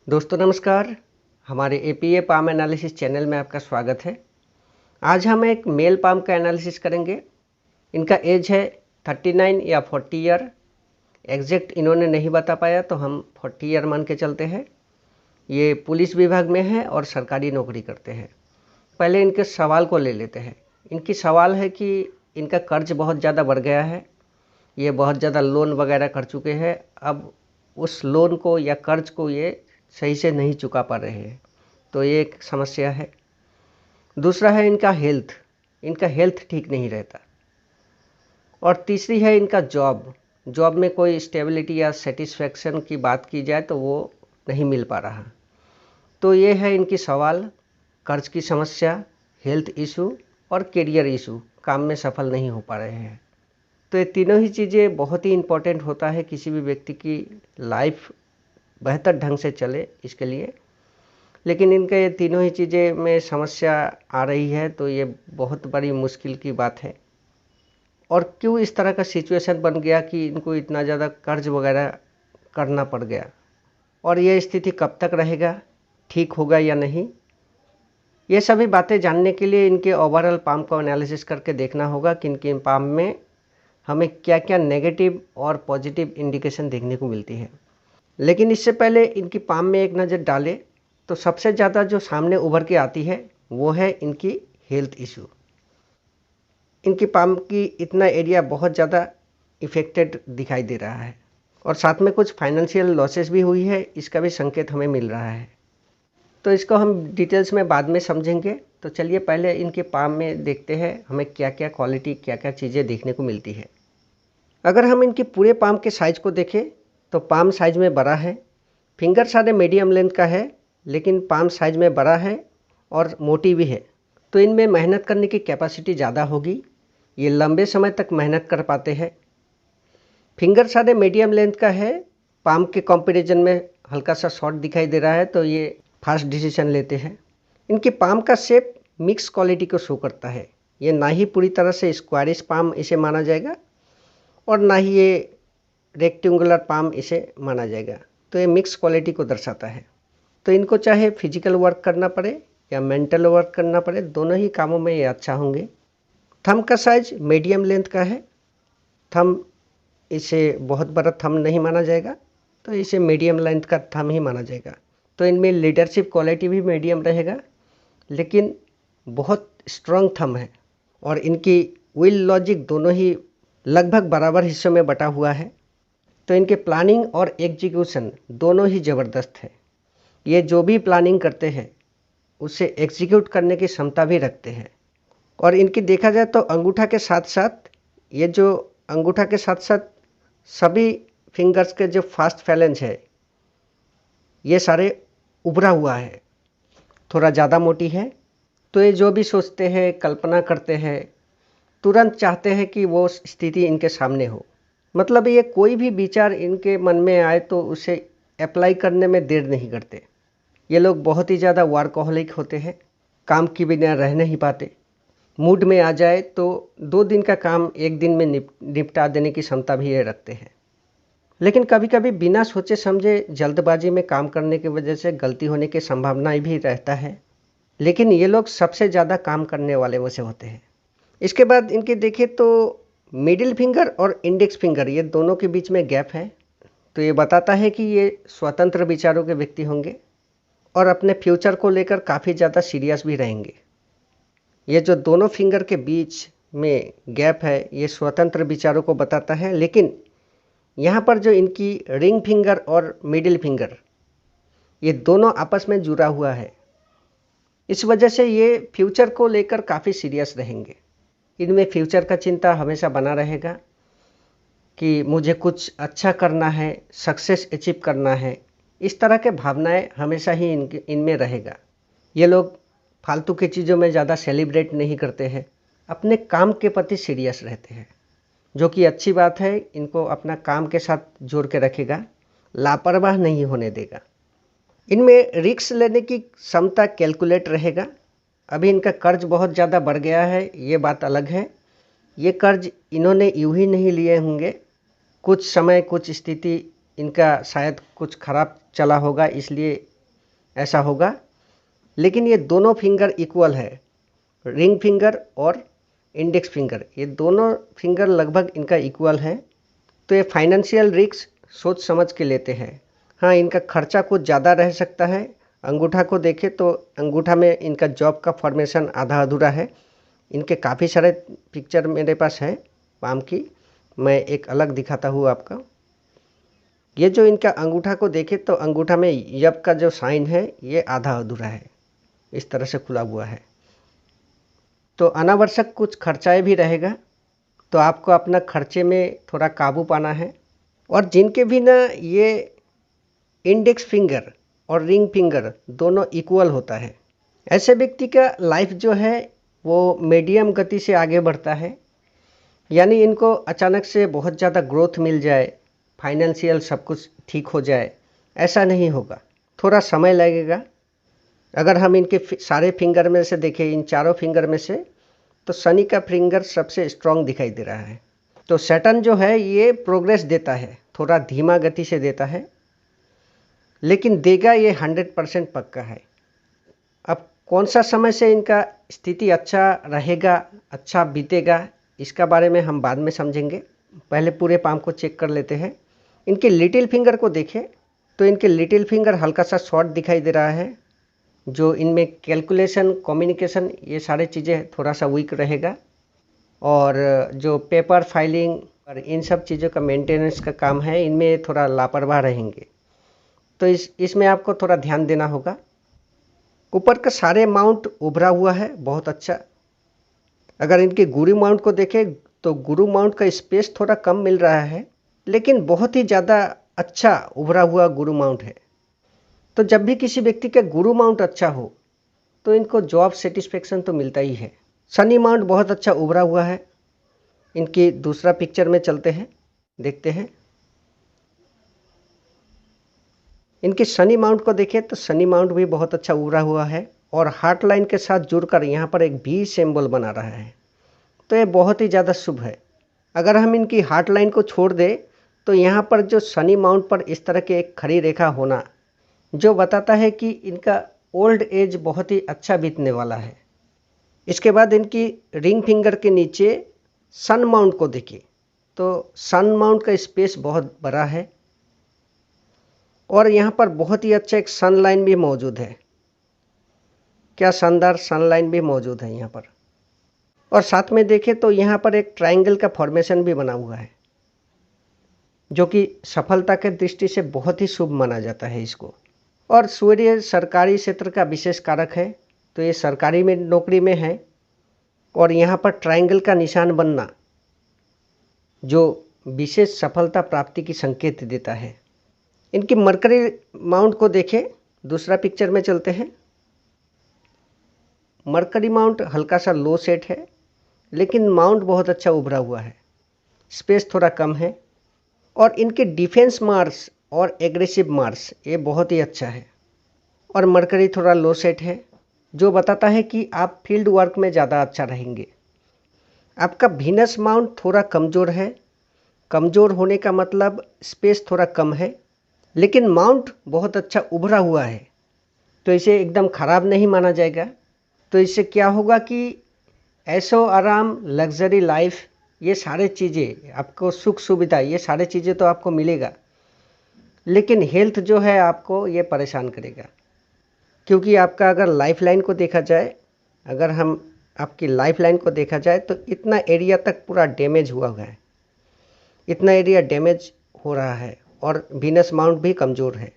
दोस्तों नमस्कार। हमारे एपीए पाम एनालिसिस चैनल में आपका स्वागत है। आज हम एक मेल पाम का एनालिसिस करेंगे। इनका एज है 39 या 40 ईयर। एग्जैक्ट इन्होंने नहीं बता पाया तो हम 40 ईयर मान के चलते हैं। ये पुलिस विभाग में है और सरकारी नौकरी करते हैं। पहले इनके सवाल को ले लेते हैं। इनकी सवाल है कि इनका कर्ज बहुत ज़्यादा बढ़ गया है। ये बहुत ज़्यादा लोन वगैरह कर चुके हैं। अब उस लोन को या कर्ज को ये सही से नहीं चुका पा रहे हैं, तो ये एक समस्या है। दूसरा है इनका हेल्थ। इनका हेल्थ ठीक नहीं रहता। और तीसरी है इनका जॉब में कोई स्टेबिलिटी या सेटिस्फैक्शन की बात की जाए तो वो नहीं मिल पा रहा। तो ये है इनकी सवाल। कर्ज की समस्या, हेल्थ इशू और करियर इशू, काम में सफल नहीं हो पा रहे हैं। तो ये तीनों ही चीज़ें बहुत ही इम्पोर्टेंट होता है किसी भी व्यक्ति की लाइफ बेहतर ढंग से चले इसके लिए। लेकिन इनके ये तीनों ही चीज़ें में समस्या आ रही है, तो ये बहुत बड़ी मुश्किल की बात है। और क्यों इस तरह का सिचुएशन बन गया कि इनको इतना ज़्यादा कर्ज वगैरह करना पड़ गया, और ये स्थिति कब तक रहेगा, ठीक होगा या नहीं, ये सभी बातें जानने के लिए इनके ओवरऑल पाम को एनालिसिस करके देखना होगा कि इनके पाम में हमें क्या क्या नेगेटिव और पॉजिटिव इंडिकेशन देखने को मिलती है। लेकिन इससे पहले इनकी पाम में एक नज़र डालें तो सबसे ज़्यादा जो सामने उभर के आती है वो है इनकी हेल्थ इशू। इनकी पाम की इतना एरिया बहुत ज़्यादा इफ़ेक्टेड दिखाई दे रहा है, और साथ में कुछ फाइनेंशियल लॉसेस भी हुई है, इसका भी संकेत हमें मिल रहा है। तो इसको हम डिटेल्स में बाद में समझेंगे। तो चलिए पहले इनके पाम में देखते हैं हमें क्या क्या क्वालिटी, क्या क्या चीज़ें देखने को मिलती है। अगर हम इनके पूरे पाम के साइज़ को देखें तो पाम साइज़ में बड़ा है। फिंगर सारे मीडियम लेंथ का है, लेकिन पाम साइज़ में बड़ा है और मोटी भी है। तो इनमें मेहनत करने की कैपेसिटी ज़्यादा होगी। ये लंबे समय तक मेहनत कर पाते हैं। फिंगर सारे मीडियम लेंथ का है, पाम के कंपैरिजन में हल्का सा शॉर्ट दिखाई दे रहा है, तो ये फास्ट डिसीजन लेते हैं। इनकी पाम का शेप मिक्स क्वालिटी को शो करता है। ये ना ही पूरी तरह से स्क्वायरिश पाम इसे माना जाएगा और ना ही ये रेक्टेंगुलर पाम इसे माना जाएगा। तो ये मिक्स क्वालिटी को दर्शाता है। तो इनको चाहे फिजिकल वर्क करना पड़े या मेंटल वर्क करना पड़े, दोनों ही कामों में ये अच्छा होंगे। थंब का साइज मीडियम लेंथ का है। थंब इसे बहुत बड़ा थंब नहीं माना जाएगा, तो इसे मीडियम लेंथ का थंब ही माना जाएगा। तो इनमें लीडरशिप क्वालिटी भी मीडियम रहेगा, लेकिन बहुत स्ट्रॉन्ग थंब है। और इनकी विल लॉजिक दोनों ही लगभग बराबर हिस्सों में बटा हुआ है। तो इनके प्लानिंग और एग्जीक्यूशन दोनों ही ज़बरदस्त है। ये जो भी प्लानिंग करते हैं उसे एग्जीक्यूट करने की क्षमता भी रखते हैं। और इनकी देखा जाए तो अंगूठा के साथ साथ सभी फिंगर्स के जो फास्ट फैलेंज है ये सारे उभरा हुआ है, थोड़ा ज़्यादा मोटी है। तो ये जो भी सोचते हैं, कल्पना करते हैं, तुरंत चाहते हैं कि वो स्थिति इनके सामने हो। मतलब ये कोई भी विचार इनके मन में आए तो उसे अप्लाई करने में देर नहीं करते। ये लोग बहुत ही ज़्यादा वर्कहोलिक होते हैं, काम के बिना रह नहीं पाते। मूड में आ जाए तो 2 दिन का काम 1 दिन में निपटा देने की क्षमता भी ये रखते हैं। लेकिन कभी कभी बिना सोचे समझे जल्दबाजी में काम करने की वजह से गलती होने की संभावना भी रहता है। लेकिन ये लोग सबसे ज़्यादा काम करने वाले में से होते हैं। इसके बाद इनके देखें तो मिडिल फिंगर और इंडेक्स फिंगर, ये दोनों के बीच में गैप है। तो ये बताता है कि ये स्वतंत्र विचारों के व्यक्ति होंगे और अपने फ्यूचर को लेकर काफ़ी ज़्यादा सीरियस भी रहेंगे। ये जो दोनों फिंगर के बीच में गैप है ये स्वतंत्र विचारों को बताता है। लेकिन यहाँ पर जो इनकी रिंग फिंगर और मिडिल फिंगर, ये दोनों आपस में जुड़ा हुआ है। इस वजह से ये फ्यूचर को लेकर काफ़ी सीरियस रहेंगे। इनमें फ्यूचर का चिंता हमेशा बना रहेगा कि मुझे कुछ अच्छा करना है, सक्सेस अचीव करना है। इस तरह के भावनाएं हमेशा ही इनमें रहेगा। ये लोग फालतू की चीज़ों में ज़्यादा सेलिब्रेट नहीं करते हैं, अपने काम के प्रति सीरियस रहते हैं, जो कि अच्छी बात है। इनको अपना काम के साथ जोड़ के रखेगा, लापरवाह नहीं होने देगा। इनमें रिस्क लेने की क्षमता कैलकुलेट रहेगा। अभी इनका कर्ज बहुत ज़्यादा बढ़ गया है, ये बात अलग है। ये कर्ज इन्होंने यूं ही नहीं लिए होंगे। कुछ समय, कुछ स्थिति इनका शायद कुछ खराब चला होगा, इसलिए ऐसा होगा। लेकिन ये दोनों फिंगर इक्वल है, रिंग फिंगर और इंडेक्स फिंगर, ये दोनों फिंगर लगभग इनका इक्वल है। तो ये फाइनेंशियल रिस्क सोच समझ के लेते हैं। हाँ, इनका खर्चा कुछ ज़्यादा रह सकता है। अंगूठा को देखें तो अंगूठा में इनका जॉब का फॉर्मेशन आधा अधूरा है। इनके काफ़ी सारे पिक्चर मेरे पास है पाम की, मैं एक अलग दिखाता हूँ आपका। ये जो इनका अंगूठा को देखें तो अंगूठा में यब का जो साइन है ये आधा अधूरा है, इस तरह से खुला हुआ है। तो अनावश्यक कुछ खर्चाएँ भी रहेगा, तो आपको अपना खर्चे में थोड़ा काबू पाना है। और जिनके भी ना ये इंडेक्स फिंगर और रिंग फिंगर दोनों इक्वल होता है, ऐसे व्यक्ति का लाइफ जो है वो मीडियम गति से आगे बढ़ता है। यानी इनको अचानक से बहुत ज़्यादा ग्रोथ मिल जाए, फाइनेंशियल सब कुछ ठीक हो जाए, ऐसा नहीं होगा, थोड़ा समय लगेगा। अगर हम इनके सारे फिंगर में से देखें, इन चारों फिंगर में से, तो शनि का फिंगर सबसे स्ट्रांग दिखाई दे रहा है। तो सैटर्न जो है ये प्रोग्रेस देता है, थोड़ा धीमा गति से देता है, लेकिन देगा ये 100% पक्का है। अब कौन सा समय से इनका स्थिति अच्छा रहेगा, अच्छा बीतेगा, इसका बारे में हम बाद में समझेंगे। पहले पूरे पाम को चेक कर लेते हैं। इनके लिटिल फिंगर को देखें तो इनके लिटिल फिंगर हल्का सा शॉर्ट दिखाई दे रहा है। जो इनमें कैलकुलेशन, कम्युनिकेशन, ये सारी चीज़ें थोड़ा सा वीक रहेगा। और जो पेपर फाइलिंग और इन सब चीज़ों का मेंटेनेंस का काम है, इनमें थोड़ा लापरवाह रहेंगे। तो इसमें आपको थोड़ा ध्यान देना होगा। ऊपर का सारे माउंट उभरा हुआ है, बहुत अच्छा। अगर इनके गुरु माउंट को देखें तो गुरु माउंट का स्पेस थोड़ा कम मिल रहा है, लेकिन बहुत ही ज़्यादा अच्छा उभरा हुआ गुरु माउंट है। तो जब भी किसी व्यक्ति का गुरु माउंट अच्छा हो तो इनको जॉब सेटिस्फेक्शन तो मिलता ही है। शनि माउंट बहुत अच्छा उभरा हुआ है। इनकी दूसरा पिक्चर में चलते हैं, देखते हैं। इनके शनि माउंट को देखें तो शनि माउंट भी बहुत अच्छा उभरा हुआ है और हार्ट लाइन के साथ जुड़कर यहाँ पर एक भी सिंबल बना रहा है। तो ये बहुत ही ज़्यादा शुभ है। अगर हम इनकी हार्ट लाइन को छोड़ दें तो यहाँ पर जो शनि माउंट पर इस तरह की एक खड़ी रेखा होना, जो बताता है कि इनका ओल्ड एज बहुत ही अच्छा बीतने वाला है। इसके बाद इनकी रिंग फिंगर के नीचे सन माउंट को देखिए तो सन माउंट का स्पेस बहुत बड़ा है और यहाँ पर बहुत ही अच्छा एक सन लाइन भी मौजूद है। क्या शानदार सन लाइन भी मौजूद है यहाँ पर। और साथ में देखें तो यहाँ पर एक ट्रायंगल का फॉर्मेशन भी बना हुआ है, जो कि सफलता के दृष्टि से बहुत ही शुभ माना जाता है इसको। और सूर्य सरकारी क्षेत्र का विशेष कारक है, तो ये सरकारी में नौकरी में है। और यहाँ पर ट्रायंगल का निशान बनना जो विशेष सफलता प्राप्ति की संकेत देता है। इनकी मरकरी माउंट को देखें, दूसरा पिक्चर में चलते हैं। मरकरी माउंट हल्का सा लो सेट है, लेकिन माउंट बहुत अच्छा उभरा हुआ है, स्पेस थोड़ा कम है। और इनके डिफेंस मार्स और एग्रेसिव मार्स ये बहुत ही अच्छा है। और मरकरी थोड़ा लो सेट है, जो बताता है कि आप फील्ड वर्क में ज़्यादा अच्छा रहेंगे। आपका वीनस माउंट थोड़ा कमज़ोर है। कमज़ोर होने का मतलब स्पेस थोड़ा कम है, लेकिन माउंट बहुत अच्छा उभरा हुआ है, तो इसे एकदम ख़राब नहीं माना जाएगा। तो इससे क्या होगा कि ऐशो आराम, लग्जरी लाइफ, ये सारे चीज़ें आपको, सुख सुविधा, ये सारे चीज़ें तो आपको मिलेगा, लेकिन हेल्थ जो है आपको ये परेशान करेगा। क्योंकि आपका अगर लाइफ लाइन को देखा जाए, अगर हम आपकी लाइफ लाइन को देखा जाए तो इतना एरिया तक पूरा डैमेज हुआ है, इतना एरिया डैमेज हो रहा है। और वीनस माउंट भी कमज़ोर है।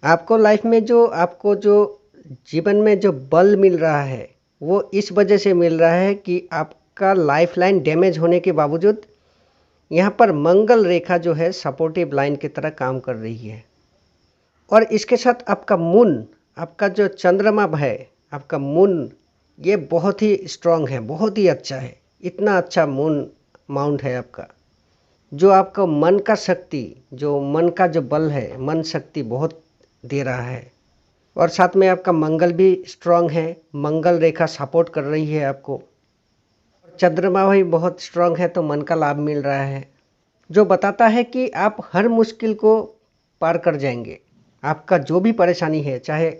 आपको लाइफ में जो जीवन में जो बल मिल रहा है वो इस वजह से मिल रहा है कि आपका लाइफ लाइन डैमेज होने के बावजूद यहाँ पर मंगल रेखा जो है सपोर्टिव लाइन की तरह काम कर रही है। और इसके साथ आपका मून, आपका जो चंद्रमा है, आपका मून, ये बहुत ही स्ट्रांग है, बहुत ही अच्छा है। इतना अच्छा मून माउंट है आपका, जो आपका मन का शक्ति, जो मन का जो बल है, मन शक्ति बहुत दे रहा है। और साथ में आपका मंगल भी स्ट्रांग है, मंगल रेखा सपोर्ट कर रही है आपको। चंद्रमा भी बहुत स्ट्रांग है, तो मन का लाभ मिल रहा है, जो बताता है कि आप हर मुश्किल को पार कर जाएंगे। आपका जो भी परेशानी है, चाहे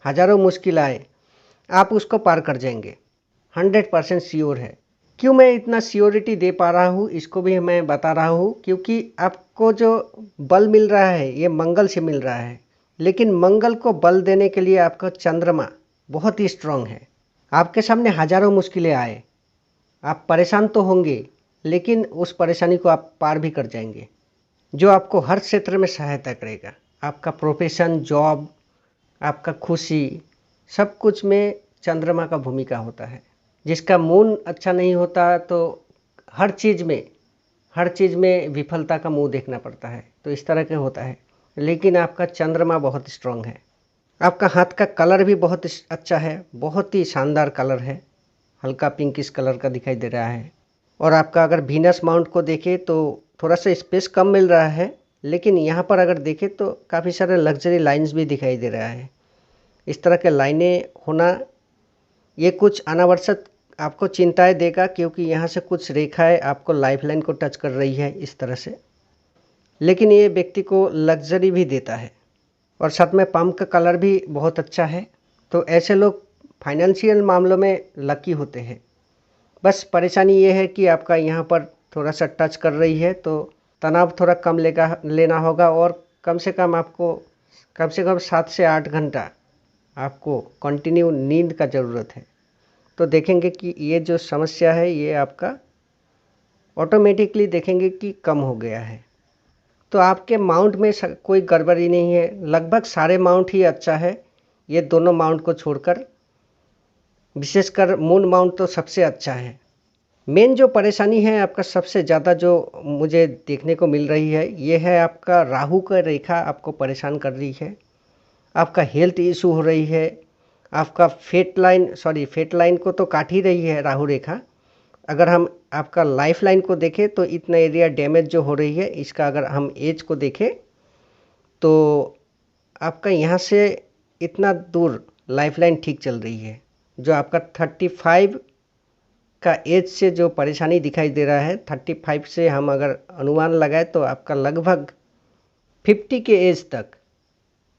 हज़ारों मुश्किल आए, आप उसको पार कर जाएंगे। 100% श्योर है। क्यों मैं इतना श्योरिटी दे पा रहा हूँ, इसको भी मैं बता रहा हूँ, क्योंकि आपको जो बल मिल रहा है ये मंगल से मिल रहा है। लेकिन मंगल को बल देने के लिए आपका चंद्रमा बहुत ही स्ट्रांग है। आपके सामने हज़ारों मुश्किलें आए, आप परेशान तो होंगे, लेकिन उस परेशानी को आप पार भी कर जाएंगे, जो आपको हर क्षेत्र में सहायता करेगा। आपका प्रोफेशन, जॉब, आपका खुशी, सब कुछ में चंद्रमा का भूमिका होता है। जिसका मून अच्छा नहीं होता तो हर चीज़ में विफलता का मुंह देखना पड़ता है, तो इस तरह के होता है। लेकिन आपका चंद्रमा बहुत स्ट्रांग है। आपका हाथ का कलर भी बहुत अच्छा है, बहुत ही शानदार कलर है, हल्का पिंकिश कलर का दिखाई दे रहा है। और आपका अगर वीनस माउंट को देखें तो थोड़ा सा स्पेस कम मिल रहा है, लेकिन यहाँ पर अगर देखें तो काफ़ी सारे लग्जरी लाइंस भी दिखाई दे रहा है। इस तरह के लाइनें होना ये कुछ अनावश्यक आपको चिंताएं देगा, क्योंकि यहाँ से कुछ रेखाएं आपको लाइफलाइन को टच कर रही है इस तरह से। लेकिन ये व्यक्ति को लग्जरी भी देता है और साथ में पाम का कलर भी बहुत अच्छा है। तो ऐसे लोग फाइनेंशियल मामलों में लकी होते हैं। बस परेशानी ये है कि आपका यहाँ पर थोड़ा सा टच कर रही है, तो तनाव थोड़ा कम लेना होगा। और कम से कम 7 से 8 घंटा आपको कंटिन्यू नींद का ज़रूरत है। तो देखेंगे कि ये जो समस्या है ये आपका ऑटोमेटिकली देखेंगे कि कम हो गया है। तो आपके माउंट में कोई गड़बड़ी नहीं है, लगभग सारे माउंट ही अच्छा है। ये दोनों माउंट को छोड़कर विशेषकर मून माउंट तो सबसे अच्छा है। मेन जो परेशानी है आपका सबसे ज़्यादा जो मुझे देखने को मिल रही है, ये है आपका राहु का रेखा आपको परेशान कर रही है। आपका हेल्थ इशू हो रही है। आपका फेट लाइन को तो काट ही रही है राहु रेखा। अगर हम आपका लाइफ लाइन को देखें तो इतना एरिया डैमेज जो हो रही है, इसका अगर हम एज को देखें तो आपका यहाँ से इतना दूर लाइफ लाइन ठीक चल रही है। जो आपका 35 का एज से जो परेशानी दिखाई दे रहा है, 35 से हम अगर अनुमान लगाए तो आपका लगभग 50 के एज तक,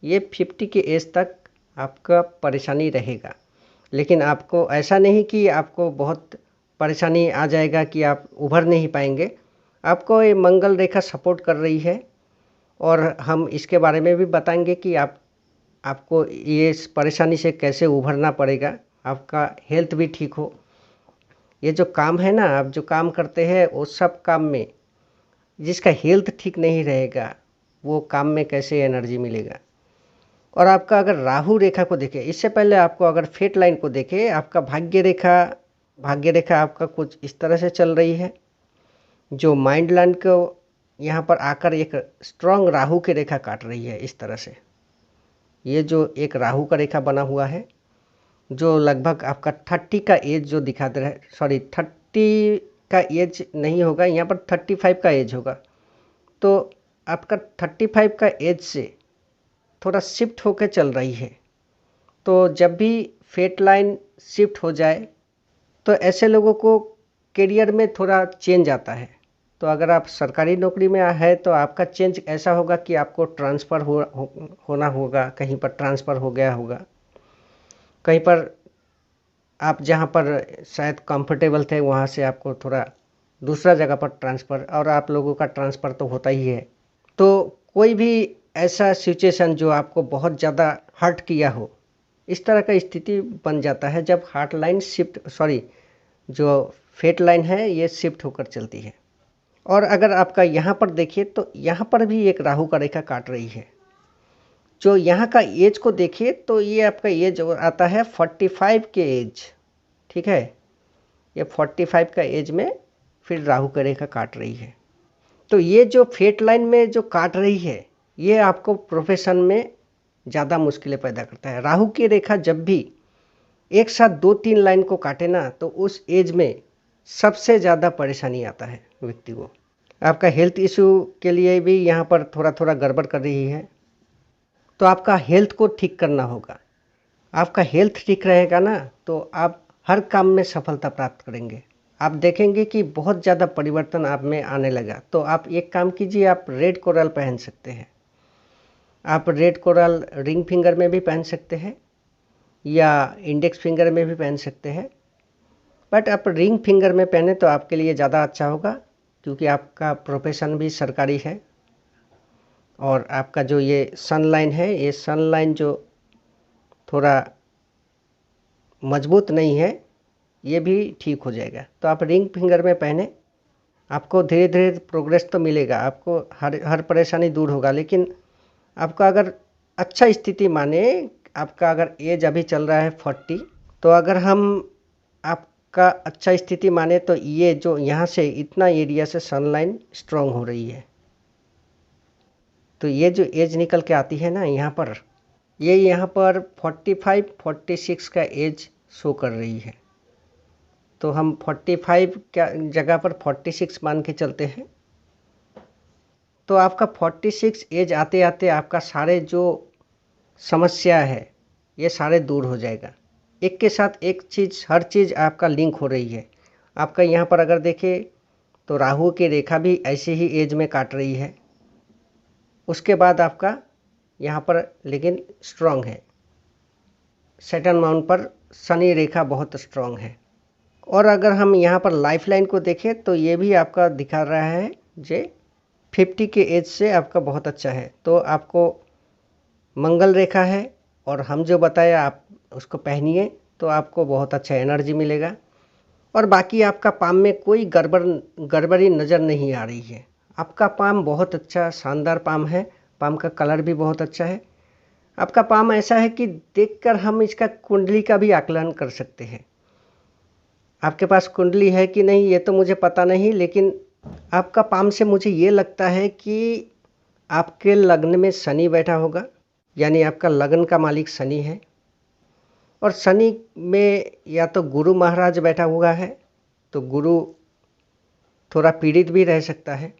ये 50 के एज तक आपका परेशानी रहेगा। लेकिन आपको ऐसा नहीं कि आपको बहुत परेशानी आ जाएगा कि आप उभर नहीं पाएंगे। आपको ये मंगल रेखा सपोर्ट कर रही है और हम इसके बारे में भी बताएंगे कि आपको ये इस परेशानी से कैसे उभरना पड़ेगा, आपका हेल्थ भी ठीक हो। ये जो काम है ना, आप जो काम करते हैं वो सब काम में जिसका हेल्थ ठीक नहीं रहेगा, वो काम में कैसे एनर्जी मिलेगा। और आपका अगर राहु रेखा को देखें, इससे पहले आपको अगर फेट लाइन को देखें, आपका भाग्य रेखा आपका कुछ इस तरह से चल रही है, जो माइंड लाइन को यहाँ पर आकर एक स्ट्रांग राहु की रेखा काट रही है इस तरह से। ये जो एक राहु का रेखा बना हुआ है, जो लगभग आपका 30 का एज जो दिखा दे रहा है, 30 का एज नहीं होगा, यहाँ पर 35 का एज होगा। तो आपका 35 का एज से थोड़ा शिफ्ट होकर चल रही है। तो जब भी फेट लाइन शिफ्ट हो जाए तो ऐसे लोगों को करियर में थोड़ा चेंज आता है। तो अगर आप सरकारी नौकरी में है तो आपका चेंज ऐसा होगा कि आपको ट्रांसफ़र होना होगा, कहीं पर ट्रांसफ़र हो गया होगा, कहीं पर आप जहाँ पर शायद कंफर्टेबल थे वहाँ से आपको थोड़ा दूसरा जगह पर ट्रांसफ़र, और आप लोगों का ट्रांसफ़र तो होता ही है। तो कोई भी ऐसा सिचुएशन जो आपको बहुत ज़्यादा हर्ट किया हो, इस तरह का स्थिति बन जाता है जब हार्ट लाइन जो फेट लाइन है ये शिफ्ट होकर चलती है। और अगर आपका यहाँ पर देखिए तो यहाँ पर भी एक राहु का रेखा काट रही है। जो यहाँ का एज को देखिए तो ये आपका एज आता है 45 के एज, ठीक है। ये 45 का एज में फिर राहु का रेखा काट रही है। तो ये जो फेट लाइन में जो काट रही है, ये आपको प्रोफेशन में ज़्यादा मुश्किलें पैदा करता है। राहु की रेखा जब भी एक साथ 2-3 लाइन को काटे ना, तो उस एज में सबसे ज़्यादा परेशानी आता है व्यक्ति को। आपका हेल्थ इशू के लिए भी यहाँ पर थोड़ा थोड़ा गड़बड़ कर रही है, तो आपका हेल्थ को ठीक करना होगा। आपका हेल्थ ठीक रहेगा ना तो आप हर काम में सफलता प्राप्त करेंगे। आप देखेंगे कि बहुत ज़्यादा परिवर्तन आप में आने लगा। तो आप एक काम कीजिए, आप रेड कोरल पहन सकते हैं। आप रेड कोरल रिंग फिंगर में भी पहन सकते हैं या इंडेक्स फिंगर में भी पहन सकते हैं, बट आप रिंग फिंगर में पहने तो आपके लिए ज़्यादा अच्छा होगा, क्योंकि आपका प्रोफेशन भी सरकारी है और आपका जो ये सन लाइन है, ये सन लाइन जो थोड़ा मजबूत नहीं है, ये भी ठीक हो जाएगा। तो आप रिंग फिंगर में पहने, आपको धीरे धीरे प्रोग्रेस तो मिलेगा, आपको हर परेशानी दूर होगा। लेकिन आपका अगर अच्छा स्थिति माने, आपका अगर एज अभी चल रहा है 40, तो अगर हम आपका अच्छा स्थिति माने तो ये जो यहाँ से इतना एरिया से सनलाइन स्ट्रांग हो रही है, तो ये जो एज निकल के आती है ना यहाँ पर, ये यहाँ पर 45-46 का एज शो कर रही है। तो हम 45 क्या जगह पर 46 मान के चलते हैं। तो आपका 46 एज आते आते आपका सारे जो समस्या है ये सारे दूर हो जाएगा। एक के साथ एक चीज़, हर चीज़ आपका लिंक हो रही है। आपका यहाँ पर अगर देखें तो राहु की रेखा भी ऐसे ही एज में काट रही है। उसके बाद आपका यहाँ पर लेकिन स्ट्रांग है, सैटर्न माउंट पर शनि रेखा बहुत स्ट्रांग है। और अगर हम यहाँ पर लाइफ लाइन को देखें तो ये भी आपका दिखा रहा है जे 50 के एज से आपका बहुत अच्छा है। तो आपको मंगल रेखा है और हम जो बताया आप उसको पहनिए तो आपको बहुत अच्छा एनर्जी मिलेगा। और बाकी आपका पाम में कोई गड़बड़ी नज़र नहीं आ रही है। आपका पाम बहुत अच्छा शानदार पाम है, पाम का कलर भी बहुत अच्छा है। आपका पाम ऐसा है कि देखकर हम इसका कुंडली का भी आकलन कर सकते हैं। आपके पास कुंडली है कि नहीं ये तो मुझे पता नहीं, लेकिन आपका पाम से मुझे ये लगता है कि आपके लग्न में शनि बैठा होगा, यानी आपका लग्न का मालिक शनि है। और शनि में या तो गुरु महाराज बैठा हुआ है, तो गुरु थोड़ा पीड़ित भी रह सकता है।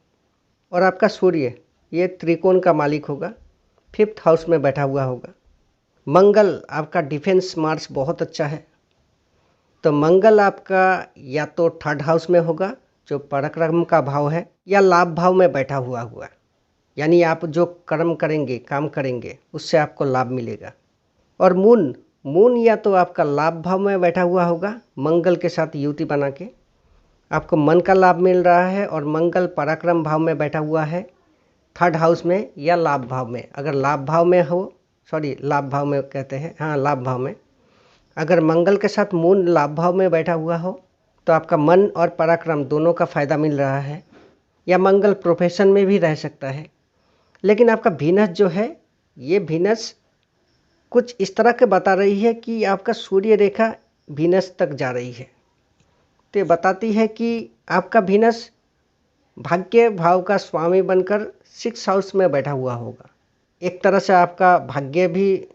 और आपका सूर्य ये त्रिकोण का मालिक होगा, 5th हाउस में बैठा हुआ होगा। मंगल आपका डिफेंस मार्स बहुत अच्छा है, तो मंगल आपका या तो 3rd हाउस में होगा जो पराक्रम का भाव है, या लाभ भाव में बैठा हुआ, यानी आप जो कर्म करेंगे, काम करेंगे, उससे आपको लाभ मिलेगा। और मून या तो आपका लाभ भाव में बैठा हुआ होगा, मंगल के साथ युति बना के आपको मन का लाभ मिल रहा है। और मंगल पराक्रम भाव में बैठा हुआ है 3rd हाउस में या लाभ भाव में। अगर लाभ भाव में हो, लाभ भाव में कहते हैं, हाँ लाभ भाव में, अगर मंगल के साथ मून लाभ भाव में बैठा हुआ हो तो आपका मन और पराक्रम दोनों का फायदा मिल रहा है। या मंगल प्रोफेशन में भी रह सकता है। लेकिन आपका वीनस जो है, ये वीनस कुछ इस तरह के बता रही है कि आपका सूर्य रेखा वीनस तक जा रही है। तो ये बताती है कि आपका वीनस भाग्य भाव का स्वामी बनकर 6th हाउस में बैठा हुआ होगा। एक तरह से आपका भाग्य भी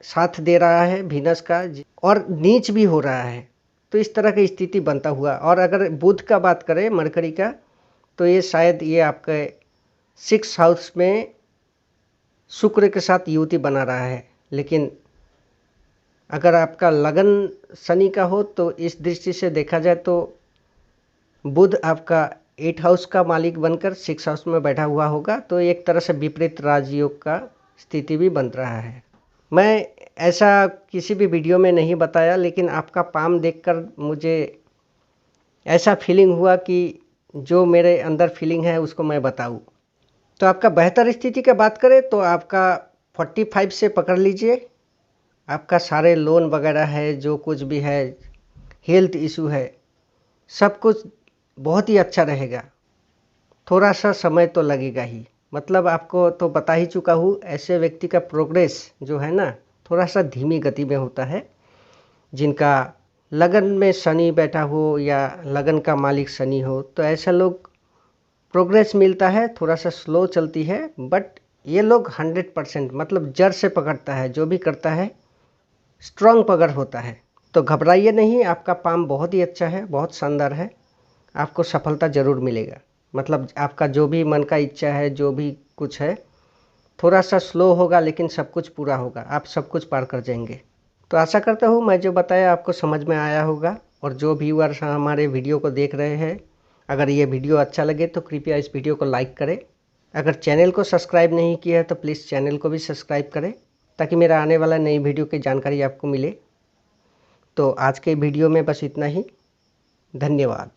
साथ दे रहा है वीनस का, और नीच भी हो रहा है। तो इस तरह की स्थिति बनता हुआ। और अगर बुध का बात करें, मरकरी का, तो ये शायद ये आपके 6th हाउस में शुक्र के साथ युति बना रहा है। लेकिन अगर आपका लगन शनि का हो तो इस दृष्टि से देखा जाए तो बुध आपका 8th हाउस का मालिक बनकर 6th हाउस में बैठा हुआ होगा। तो एक तरह से विपरीत राजयोग का स्थिति भी बन रहा है। मैं ऐसा किसी भी वीडियो में नहीं बताया, लेकिन आपका पाम देखकर मुझे ऐसा फीलिंग हुआ कि जो मेरे अंदर फीलिंग है उसको मैं बताऊं। तो आपका बेहतर स्थिति की बात करें तो आपका 45 से पकड़ लीजिए। आपका सारे लोन वगैरह है, जो कुछ भी है, हेल्थ इशू है, सब कुछ बहुत ही अच्छा रहेगा। थोड़ा सा समय तो लगेगा ही, मतलब आपको तो बता ही चुका हूँ, ऐसे व्यक्ति का प्रोग्रेस जो है ना थोड़ा सा धीमी गति में होता है। जिनका लगन में शनि बैठा हो या लगन का मालिक शनि हो, तो ऐसा लोग प्रोग्रेस मिलता है, थोड़ा सा स्लो चलती है। बट ये लोग 100% मतलब जड़ से पकड़ता है, जो भी करता है स्ट्रांग पकड़ होता है। तो घबराइए नहीं, आपका पाम बहुत ही अच्छा है, बहुत शानदार है। आपको सफलता ज़रूर मिलेगा। मतलब आपका जो भी मन का इच्छा है, जो भी कुछ है, थोड़ा सा स्लो होगा लेकिन सब कुछ पूरा होगा, आप सब कुछ पार कर जाएंगे। तो आशा करता हूँ मैं जो बताया आपको समझ में आया होगा। और जो व्यूअर्स हमारे वीडियो को देख रहे हैं, अगर ये वीडियो अच्छा लगे तो कृपया इस वीडियो को लाइक करें। अगर चैनल को सब्सक्राइब नहीं किया है तो प्लीज़ चैनल को भी सब्सक्राइब करें ताकि मेरा आने वाला नई वीडियो की जानकारी आपको मिले। तो आज के वीडियो में बस इतना ही। धन्यवाद।